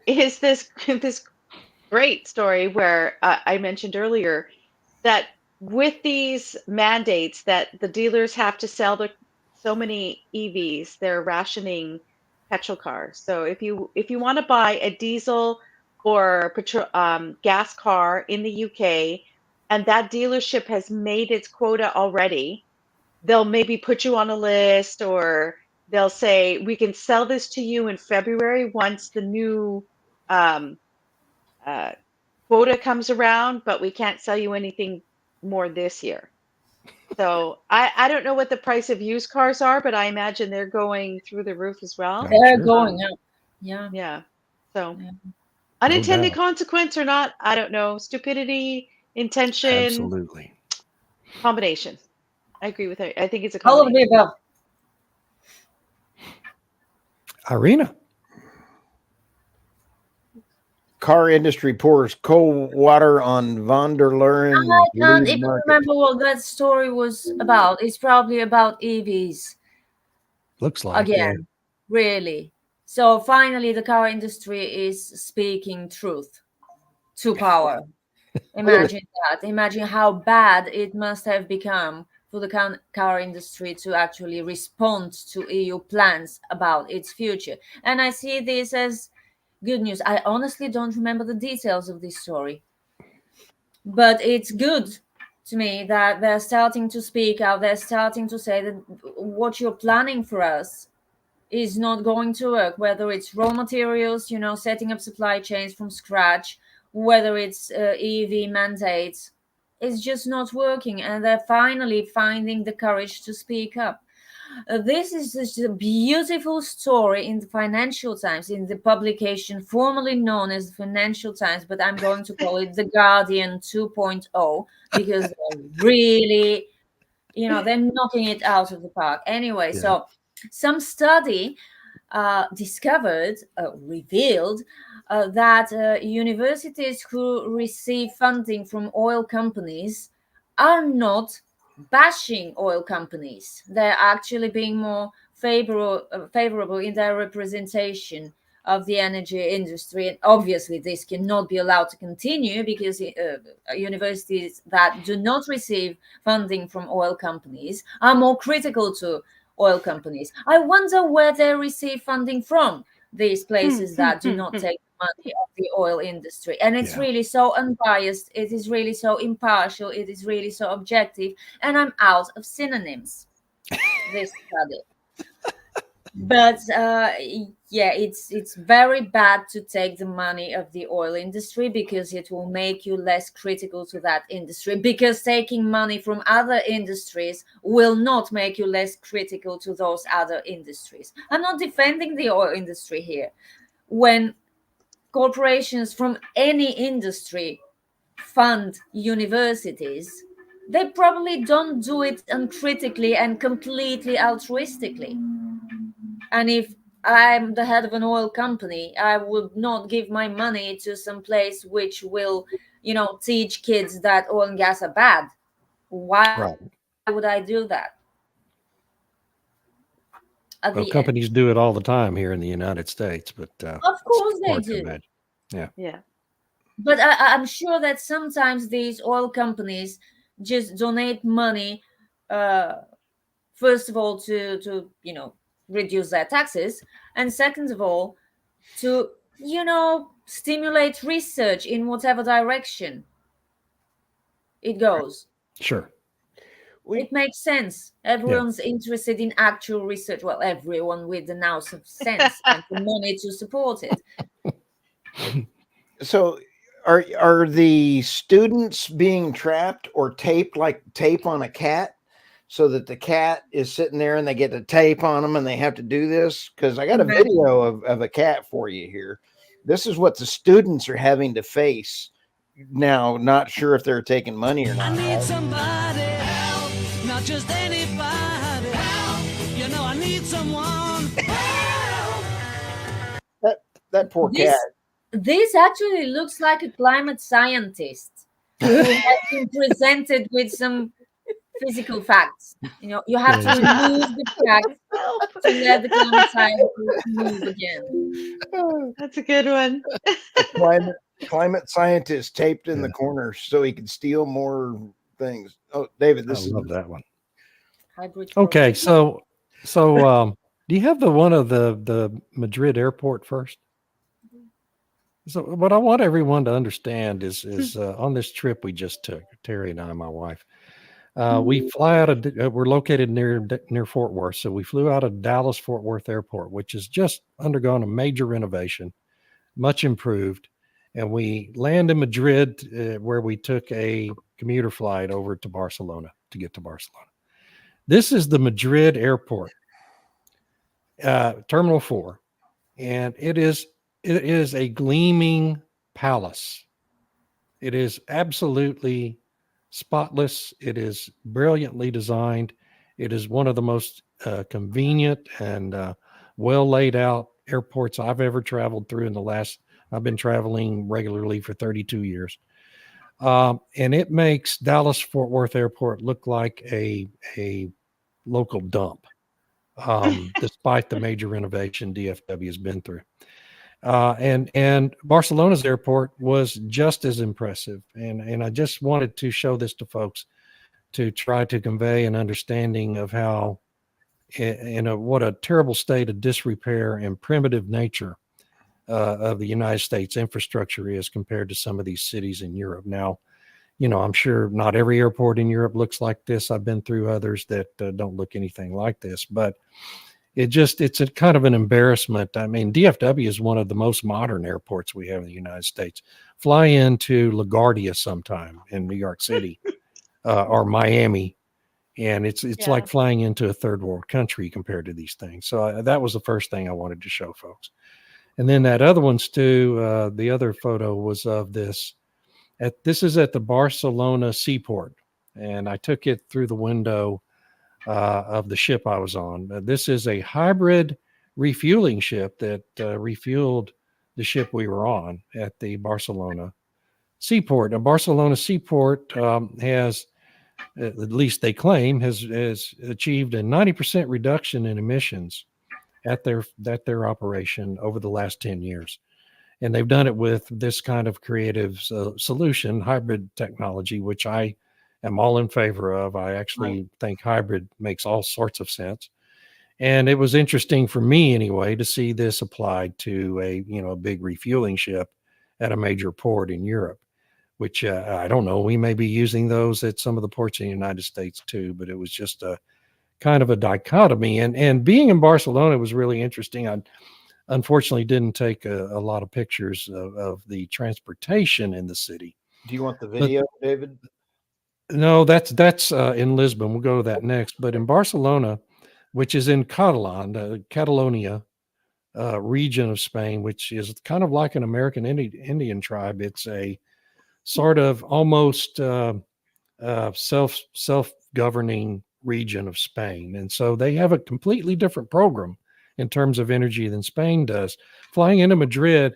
is this great story where I mentioned earlier that with these mandates that the dealers have to sell so many EVs, they're rationing petrol cars. So if you want to buy a diesel or petrol gas car in the UK, and that dealership has made its quota already, they'll maybe put you on a list, or they'll say, we can sell this to you in February once the new um, quota comes around, but we can't sell you anything more this year. So I don't know what the price of used cars are, but I imagine they're going through the roof as well. They're sure. going up. Yeah. Yeah. So Yeah. unintended doubt. consequence or not, I don't know. Stupidity, intention, Absolutely. combination. I agree with her. I think it's a All of the combination. above. Irina. Car industry pours cold water on von der Leyen. I can't lead even market. remember what that story was about. It's probably about EVs Looks like again, really. So finally, the car industry is speaking truth to power. Imagine that. Imagine how bad it must have become for the car industry to actually respond to EU plans about its future. And I see this as good news. I honestly don't remember the details of this story, but it's good to me that they're starting to speak out. They're starting to say that what you're planning for us is not going to work, whether it's raw materials, setting up supply chains from scratch, whether it's EV mandates. It's just not working, and they're finally finding the courage to speak up. This is just a beautiful story in the Financial Times, in the publication formerly known as the Financial Times, but I'm going to call it the Guardian 2.0 because they're really, they're knocking it out of the park. Anyway, Yeah. so some study revealed that universities who receive funding from oil companies are not bashing oil companies. They're actually being more favorable in their representation of the energy industry. And obviously, this cannot be allowed to continue because universities that do not receive funding from oil companies are more critical to oil companies. I wonder where they receive funding from, these places that do not take money of the oil industry. And it's Yeah. really so unbiased, it is really so impartial, it is really so objective, and I'm out of synonyms. This study. But yeah, it's very bad to take the money of the oil industry because it will make you less critical to that industry, because taking money from other industries will not make you less critical to those other industries. I'm not defending the oil industry here. When corporations from any industry fund universities, they probably don't do it uncritically and completely altruistically. And if I'm the head of an oil company, I would not give my money to some place which will, teach kids that oil and gas are bad. Why Right. would I do that? At Well, the end, companies do it all the time here in the United States, but of course it's they hard to do. imagine. Yeah. Yeah. But I'm sure that sometimes these oil companies just donate money, first of all, to reduce their taxes, and second of all, to stimulate research in whatever direction it goes. Sure. It makes sense. Everyone's interested in actual research. Well, everyone with an ounce of sense and the money to support it. So are the students being trapped or taped like tape on a cat, so that the cat is sitting there and they get the tape on them and they have to do this? Because I got a video of a cat for you here. This is what the students are having to face now. Not sure if they're taking money or not. I need Right? somebody help, not just anybody help. I need someone help. That poor This- cat. This actually looks like a climate scientist who has been presented with some physical facts. You have to remove the facts to let the climate scientist move again. That's a good one. Climate scientist taped in the corner so he could steal more things. Oh, David, I this is love that one. Hybrid Okay, program. so do you have the one of the Madrid airport first? So what I want everyone to understand is on this trip we just took, Terry and I, my wife, we fly out of we're located near Fort Worth, so we flew out of Dallas Fort Worth Airport, which has just undergone a major renovation, much improved, and we land in Madrid, where we took a commuter flight over to Barcelona to get to Barcelona. This is the Madrid airport, Terminal 4, and it is a gleaming palace. It is absolutely spotless. It is brilliantly designed. It is one of the most convenient and well laid out airports I've ever traveled through I've been traveling regularly for 32 years. And it makes Dallas Fort Worth Airport look like a local dump, despite the major renovation DFW has been through. And Barcelona's airport was just as impressive. And I just wanted to show this to folks to try to convey an understanding of how, what a terrible state of disrepair and primitive nature of the United States infrastructure is compared to some of these cities in Europe. Now, I'm sure not every airport in Europe looks like this. I've been through others that don't look anything like this, but it's a kind of an embarrassment. I mean, DFW is one of the most modern airports we have in the United States. Fly into LaGuardia sometime in New York City or Miami, and it's like flying into a third world country compared to these things. So that was the first thing I wanted to show folks. And then that other one, Stu, the other photo was of this. This is at the Barcelona seaport, and I took it through the window of the ship I was on. This is a hybrid refueling ship that refueled the ship we were on at the Barcelona seaport. Now, Barcelona seaport has, at least they claim, has achieved a 90% reduction in emissions at their operation over the last 10 years. And they've done it with this kind of creative solution, hybrid technology, which I am all in favor of. I actually think hybrid makes all sorts of sense. And it was interesting for me anyway to see this applied to a big refueling ship at a major port in Europe, which I don't know, we may be using those at some of the ports in the United States too, but it was just a kind of a dichotomy. And being in Barcelona was really interesting. I unfortunately didn't take a lot of pictures of the transportation in the city. Do you want the video, David? No, that's in Lisbon. We'll go to that next. But in Barcelona, which is in Catalonia region of Spain, which is kind of like an American Indian tribe. It's a sort of almost self-governing region of Spain. And so they have a completely different program in terms of energy than Spain does. Flying into Madrid,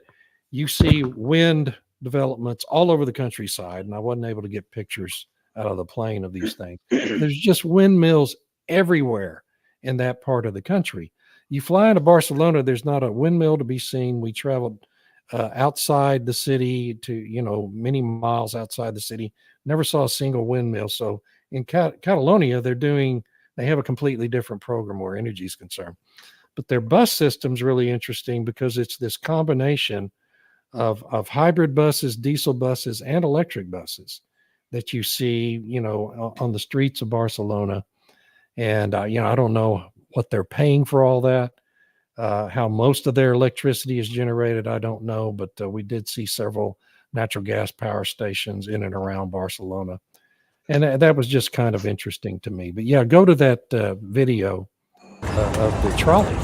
you see wind developments all over the countryside, and I wasn't able to get pictures out of the plane of these things. There's just windmills everywhere in that part of the country. You fly into Barcelona, there's not a windmill to be seen. We traveled outside the city to, many miles outside the city, never saw a single windmill. So in Catalonia, they have a completely different program where energy is concerned. But their bus system's really interesting because it's this combination of hybrid buses, diesel buses, and electric buses that you see, on the streets of Barcelona. And, I don't know what they're paying for all that. How most of their electricity is generated, I don't know. But we did see several natural gas power stations in and around Barcelona. And that was just kind of interesting to me. But yeah, go to that video of the trolley.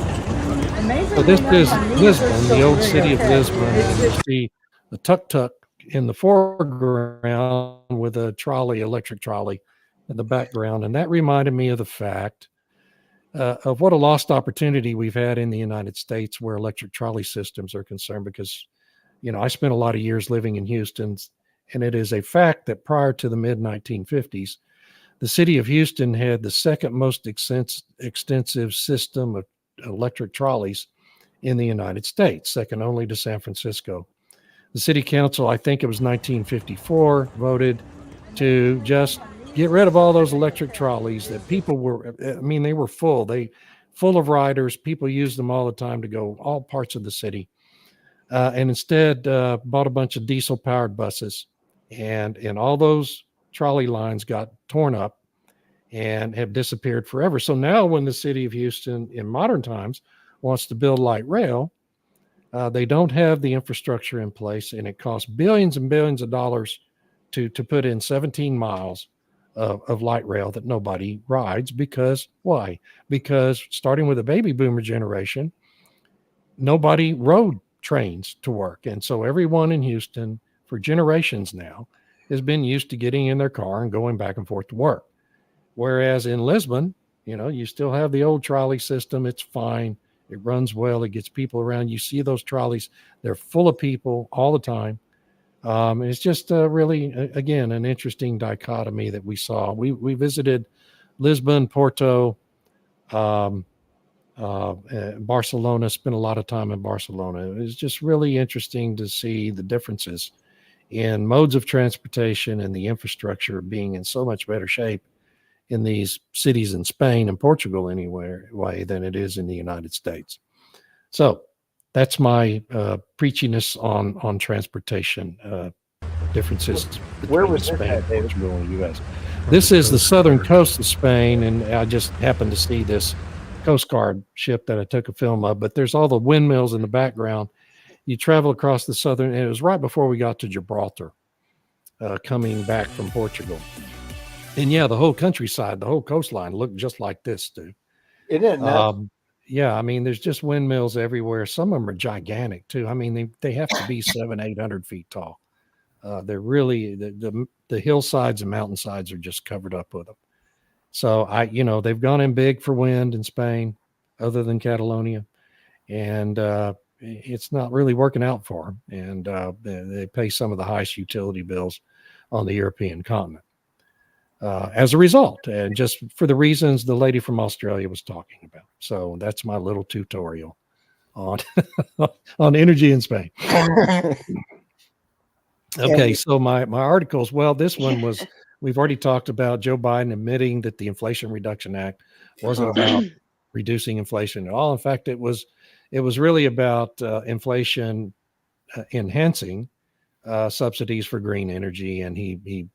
So this is Lisbon, the old city of Lisbon, and you see the tuk-tuk in the foreground with a electric trolley in the background. And that reminded me of the fact of what a lost opportunity we've had in the United States where electric trolley systems are concerned, because, I spent a lot of years living in Houston, and it is a fact that prior to the mid-1950s, the city of Houston had the second most extensive system of electric trolleys in the United States, second only to San Francisco. The city council, I think it was 1954, voted to just get rid of all those electric trolleys that people they were full of riders. People used them all the time to go all parts of the city. And instead bought a bunch of diesel powered buses, and all those trolley lines got torn up and have disappeared forever. So now when the city of Houston in modern times wants to build light rail, they don't have the infrastructure in place, and it costs billions and billions of dollars to put in 17 miles of light rail that nobody rides. Because why? Because starting with the baby boomer generation, nobody rode trains to work. And so everyone in Houston for generations now has been used to getting in their car and going back and forth to work. Whereas in Lisbon, you still have the old trolley system. It's fine. It runs well. It gets people around. You see those trolleys. They're full of people all the time. It's just really, again, an interesting dichotomy that we saw. We visited Lisbon, Porto, Barcelona, spent a lot of time in Barcelona. It was just really interesting to see the differences in modes of transportation and the infrastructure being in so much better shape in these cities in Spain and Portugal anywhere way than it is in the United States. So that's my preachiness on transportation differences Where between was this Spain, at, David? Portugal, and the U.S. This is the southern coast of Spain, and I just happened to see this Coast Guard ship that I took a film of. But there's all the windmills in the background. You travel across the southern, and it was right before we got to Gibraltar, coming back from Portugal. And yeah, the whole countryside, the whole coastline looked just like this, Stu. Isn't it nuts? Yeah, I mean, there's just windmills everywhere. Some of them are gigantic too. I mean, they have to be 700-800 feet tall. They're really the hillsides and mountainsides are just covered up with them. So they've gone in big for wind in Spain, other than Catalonia, and it's not really working out for them. And they pay some of the highest utility bills on the European continent as a result, and just for the reasons the lady from Australia was talking about. So that's my little tutorial on on energy in Spain. Okay, so my articles, well, this one was, we've already talked about Joe Biden admitting that the Inflation Reduction Act wasn't about reducing inflation at all. In fact, it was really about inflation enhancing subsidies for green energy. And he,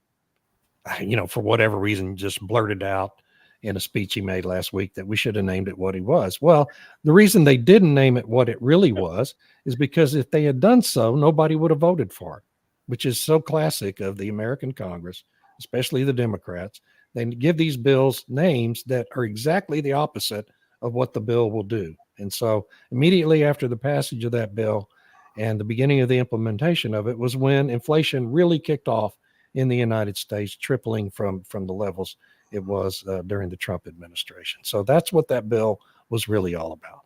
for whatever reason, just blurted out in a speech he made last week that we should have named it what he was. Well, the reason they didn't name it what it really was is because if they had done so, nobody would have voted for it, which is so classic of the American Congress, especially the Democrats. They give these bills names that are exactly the opposite of what the bill will do. And so immediately after the passage of that bill and the beginning of the implementation of it was when inflation really kicked off in the United States, tripling from the levels it was during the Trump administration. So that's what that bill was really all about.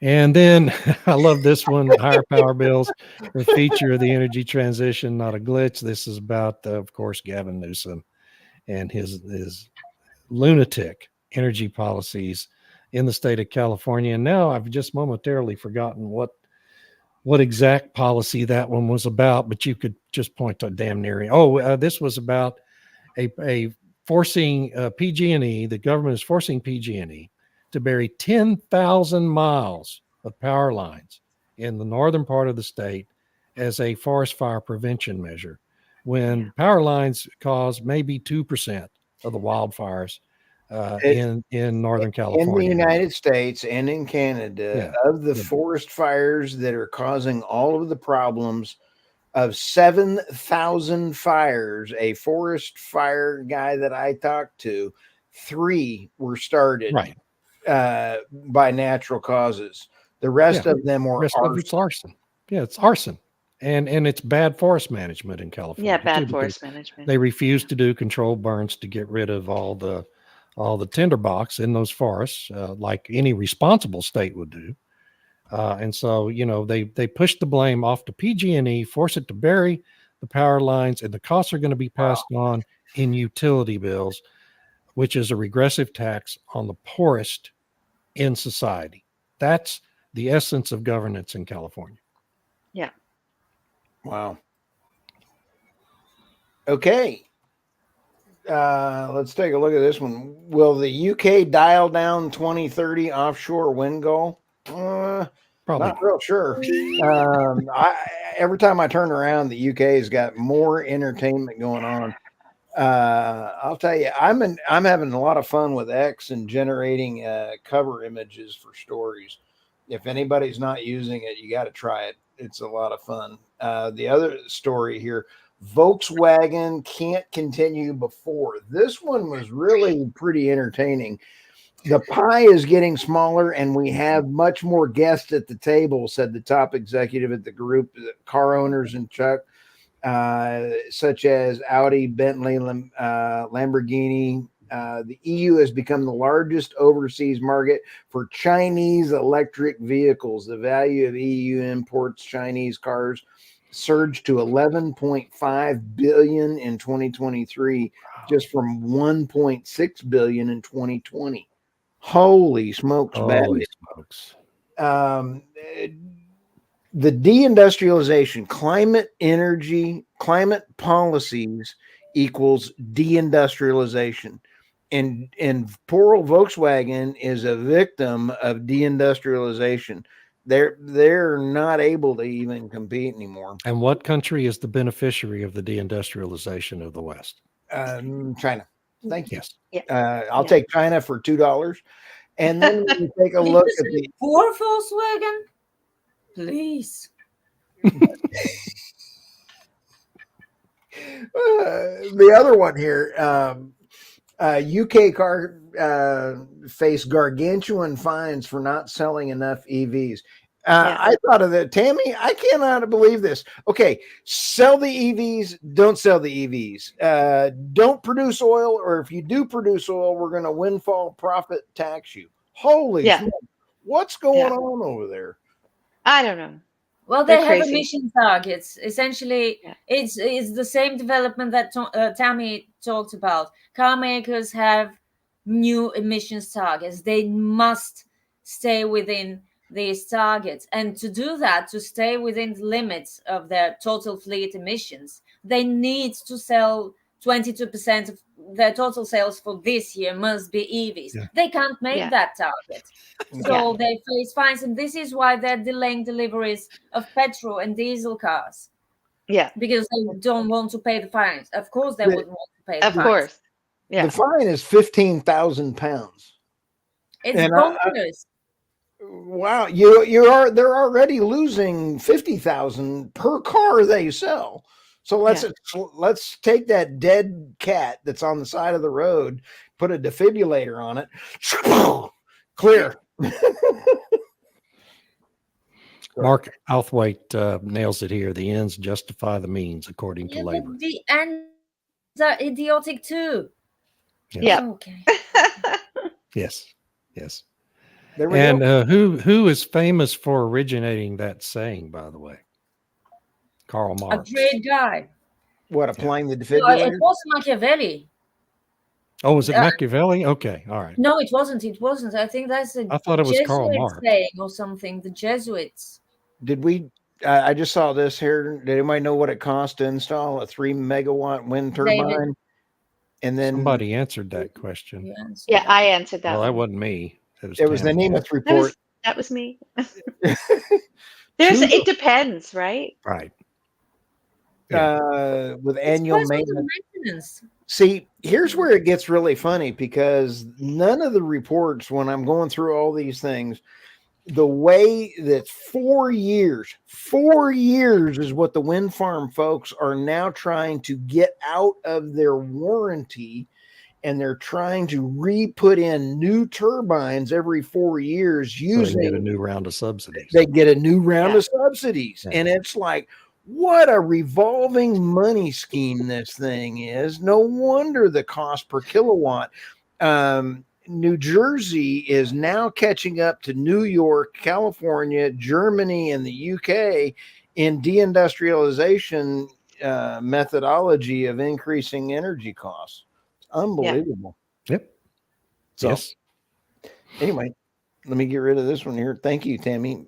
And then I love this one, higher power bills, the feature of the energy transition, not a glitch. This is about, of course, Gavin Newsom and his lunatic energy policies in the state of California. And now I've just momentarily forgotten what exact policy that one was about, but you could just point to damn near. This was about a forcing PG&E. The government is forcing PG&E to bury 10,000 miles of power lines in the northern part of the state as a forest fire prevention measure, when power lines cause maybe 2% of the wildfires in Northern California. In the United States and in Canada, of the forest fires that are causing all of the problems, of 7,000 fires, a forest fire guy that I talked to, 3 were started by natural causes. The rest of them were arson. Yeah, it's arson. And it's bad forest management in California. Yeah, bad forest management. They refuse to do controlled burns to get rid of all the tinderbox in those forests, like any responsible state would do. And so, they push the blame off to PG&E, force it to bury the power lines, and the costs are going to be passed on in utility bills, which is a regressive tax on the poorest in society. That's the essence of governance in California. Yeah. Wow. Okay. Let's take a look at this one. Will the UK dial down 2030 offshore wind goal? Probably not real sure. Every time I turn around, the UK has got more entertainment going on. I'll tell you, I'm having a lot of fun with X and generating cover images for stories. If anybody's not using it, you got to try it. It's a lot of fun. The other story here, Volkswagen can't continue before. This one was really pretty entertaining. The pie is getting smaller and we have much more guests at the table, said the top executive at the group, car owners and Chuck, such as Audi, Bentley, Lamborghini. The EU has become the largest overseas market for Chinese electric vehicles. The value of EU imports Chinese cars surged to 11.5 billion in 2023, just from 1.6 billion in 2020. Holy smokes, Holy smokes. um, the deindustrialization, climate policies equals deindustrialization. And poor old Volkswagen is a victim of deindustrialization. They're not able to even compete anymore. And what country is the beneficiary of the deindustrialization of the West? China. Thank you. Yes. I'll Yeah. take China for $2. And then when you take a Did look you at say the poor Volkswagen? Please. the other one here, UK car face gargantuan fines for not selling enough EVs. Yeah. I thought of that, Tammy. I cannot believe this. Okay, sell the EVs. Don't sell the EVs. Don't produce oil, or if you do produce oil, we're going to windfall profit tax you. Holy Yeah. smoke! What's going Yeah. on over there? I don't know. Well, They're they have crazy. emission targets. Essentially, Yeah. it's the same development that Tammy talked about. Car makers have new emissions targets. They must stay within these targets. And to do that, to stay within the limits of their total fleet emissions, they need to sell 22% of their total sales for this year must be EVs. Yeah. They can't make Yeah. that target. So they face fines, and this is why they're delaying deliveries of petrol and diesel cars, Yeah. because they don't want to pay the fines. Of course, they The- wouldn't want to pay the Of fines. course. Yeah. The fine is 15,000 pounds. It's And bonkers. Wow, they're already losing 50,000 per car they sell. So let's take that dead cat that's on the side of the road, put a defibrillator on it, clear. Mark Althwaite nails it here. The ends justify the means, according to Yeah, labor. but the ends are idiotic too. Yes. Yeah. Okay. Yes. Yes. There we And go. who is famous for originating that saying, by the way? Karl A Marx. great guy. What, applying the No, it defibrillator? was Machiavelli. Oh, was it Machiavelli? Okay. All right. No, it wasn't. It wasn't. I think that's a I thought it was Karl Jesuit Marx. saying or something. The Jesuits. Did we? I just saw this here. Did anybody know what it cost to install a 3 megawatt wind turbine? David. And then Somebody answered that question. Yeah, Yeah, I answered that Well, that one. wasn't me. it was the Tammy. Nemeth report. That was me. Two- It depends, right? Right. With It's annual because of the maintenance. maintenance. See, here's where it gets really funny, because none of the reports, when I'm going through all these things, the way that 4 years is what the wind farm folks are now trying to get out of their warranty, and they're trying to re-put in new turbines every 4 years So they can using get a new round of subsidies. they get a new round Yeah. of subsidies. Yeah. And it's like, what a revolving money scheme this thing is. No wonder the cost per kilowatt. New Jersey is now catching up to New York, California, Germany, and the UK in deindustrialization methodology of increasing energy costs. It's unbelievable. Yep. So Yes. anyway, let me get rid of this one here. Thank you, Tammy.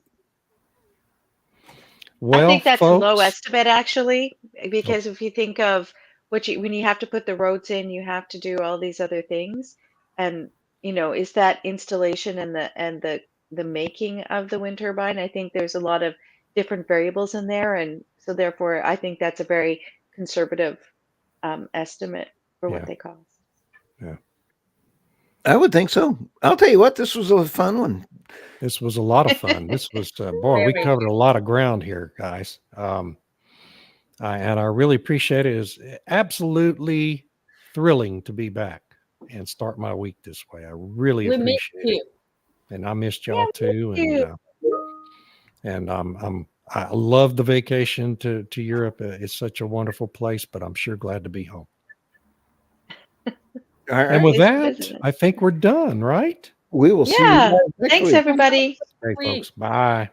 Well, I think that's a low folks, estimate, actually, because if you think of when you have to put the roads in, you have to do all these other things, and is that installation and the making of the wind turbine? I think there's a lot of different variables in there, and so therefore, I think that's a very conservative estimate for Yeah. what they cost. I would think so. I'll tell you what, this was a fun one. this was a lot of fun. This was, boy, we Very covered a lot of ground here, guys. And I really appreciate it. It's absolutely thrilling to be back and start my week this way. I really We missed appreciate it. you. And I missed y'all too. you. And I love the vacation to Europe. It's such a wonderful place, but I'm sure glad to be home. All right. And with Nice that, visiting. I think we're done, right? We will see you Yeah. guys next Thanks, week. everybody. Hey, Sweet. folks. Bye.